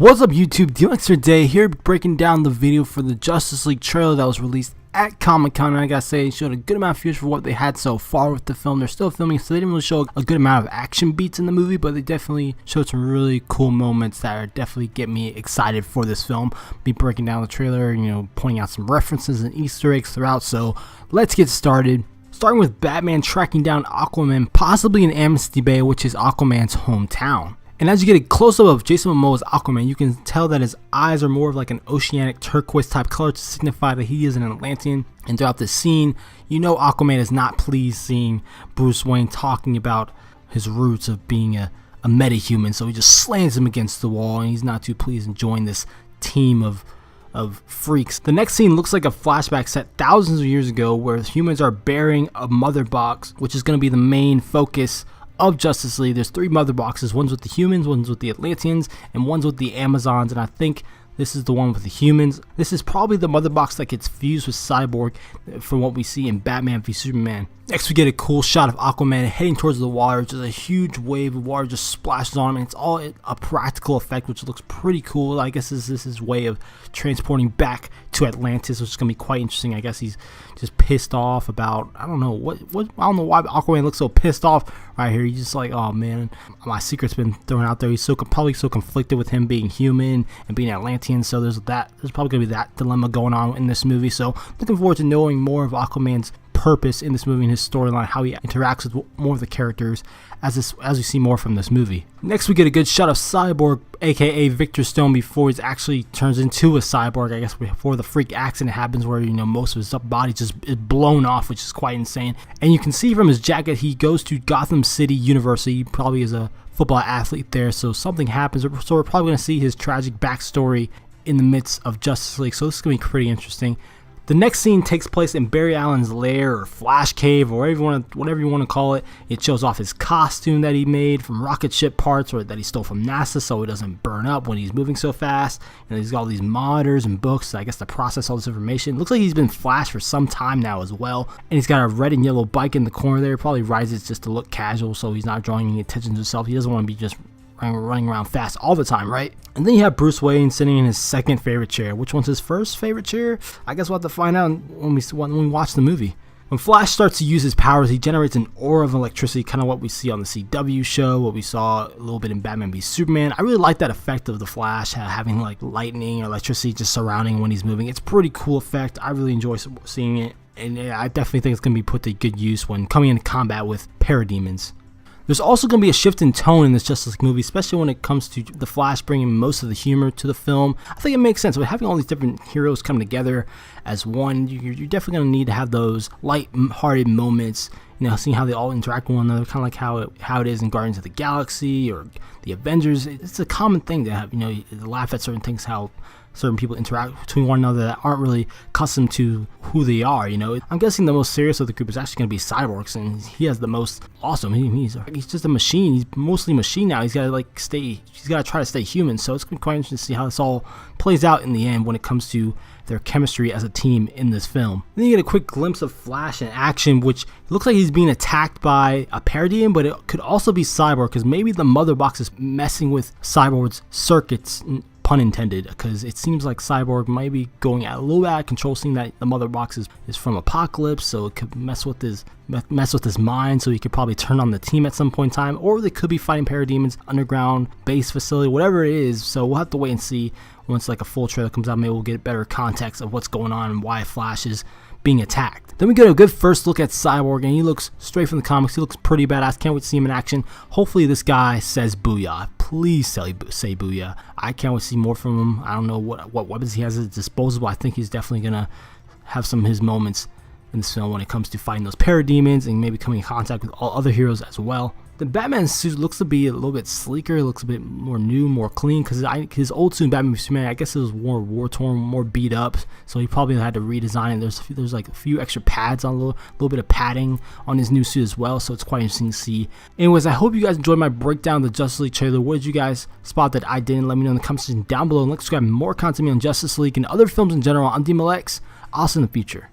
What's up YouTube, DMXer Day here breaking down the video for the Justice League trailer that was released at Comic-Con, and I gotta say it showed a good amount of views for what they had so far with the film. They're still filming, so they didn't really show a good amount of action beats in the movie, but they definitely showed some really cool moments that are definitely get me excited for this film. Be breaking down the trailer, pointing out some references and Easter eggs throughout, so let's get started. Starting with Batman tracking down Aquaman, possibly in Amnesty Bay, which is Aquaman's hometown. And as you get a close-up of Jason Momoa's Aquaman, you can tell that his eyes are more of like an oceanic turquoise type color to signify that he is an Atlantean. And throughout this scene, Aquaman is not pleased seeing Bruce Wayne talking about his roots of being a metahuman. So he just slams him against the wall, and he's not too pleased and join this team of freaks. The next scene looks like a flashback set thousands of years ago where humans are burying a mother box, which is going to be the main focus of Justice League. There's three mother boxes. One's with the humans, one's with the Atlanteans, and one's with the Amazons, and I think this is the one with the humans. This is probably the mother box that gets fused with Cyborg from what we see in Batman v Superman. Next we get a cool shot of Aquaman heading towards the water. Just a huge wave of water just splashes on him, and it's all a practical effect, which looks pretty cool. I guess this is his way of transporting back to Atlantis, which is going to be quite interesting. I guess he's just pissed off about, I don't know I don't know why Aquaman looks so pissed off right here. He's just like, oh man, my secret's been thrown out there. He's probably so conflicted with him being human and being Atlantean, so there's probably going to be that dilemma going on in this movie. So looking forward to knowing more of Aquaman's purpose in this movie and his storyline, how he interacts with more of the characters as we see more from this movie. Next we get a good shot of Cyborg, aka Victor Stone, before he actually turns into a cyborg, I guess before the freak accident happens where most of his body just is blown off, which is quite insane. And you can see from his jacket he goes to Gotham City University. He probably is a football athlete there, so something happens, so we're probably going to see his tragic backstory in the midst of Justice League, so this is going to be pretty interesting. The next scene takes place in Barry Allen's lair or Flash Cave or whatever you want to call it. It shows off his costume that he made from rocket ship parts or that he stole from NASA so it doesn't burn up when he's moving so fast. And he's got all these monitors and books, I guess, to process all this information. It looks like he's been Flash for some time now as well. And he's got a red and yellow bike in the corner there. Probably rides just to look casual so he's not drawing any attention to himself. He doesn't want to be just running around fast all the time, right? And then you have Bruce Wayne sitting in his second favorite chair. Which one's his first favorite chair? I guess we'll have to find out when we watch the movie. When Flash starts to use his powers, he generates an aura of electricity, kind of what we see on the CW show, what we saw a little bit in Batman v Superman. I really like that effect of the Flash having like lightning or electricity just surrounding when he's moving. It's a pretty cool effect. I really enjoy seeing it, and I definitely think it's going to be put to good use when coming into combat with parademons. There's also going to be a shift in tone in this Justice League movie, especially when it comes to the Flash bringing most of the humor to the film. I think it makes sense. With having all these different heroes come together as one, you're definitely going to need to have those light-hearted moments, seeing how they all interact with one another, kind of like how it is in Guardians of the Galaxy or the Avengers. It's a common thing to have, laugh at certain things, how certain people interact between one another that aren't really accustomed to who they are. I'm guessing the most serious of the group is actually going to be Cyborg, and he has the most awesome. He's just a machine. He's mostly machine now. He's got to he's got to try to stay human. So it's going to be quite interesting to see how this all plays out in the end when it comes to their chemistry as a team in this film. Then you get a quick glimpse of Flash in action, which looks like he's being attacked by a parademon, but it could also be Cyborg, because maybe the mother box is messing with Cyborg's circuits, pun intended, because it seems like Cyborg might be going a little out of control, seeing that the mother box is from Apocalypse, so it could mess with his mind, so he could probably turn on the team at some point in time, or they could be fighting parademons underground base facility, whatever it is. So we'll have to wait and see once like a full trailer comes out. Maybe we'll get better context of what's going on and why Flash is being attacked. Then we get a good first look at Cyborg, and he looks straight from the comics. He looks pretty badass. Can't wait to see him in action. Hopefully this guy says booyah. Please say booyah. I can't wait to see more from him. I don't know what weapons he has at his disposal. I think he's definitely gonna have some of his moments in this film when it comes to fighting those parademons and maybe coming in contact with all other heroes as well. The Batman suit looks to be a little bit sleeker. It looks a bit more new, more clean, because his old suit in Batman v Superman, I guess it was more war-torn, more beat up, so he probably had to redesign it. There's like a few extra pads on, a little bit of padding on his new suit as well, so it's quite interesting to see. Anyways, I hope you guys enjoyed my breakdown of the Justice League trailer. What did you guys spot that I didn't? Let me know in the comment section down below, and let's subscribe more content on Justice League and other films in general on DMLX. I'll see you in the future.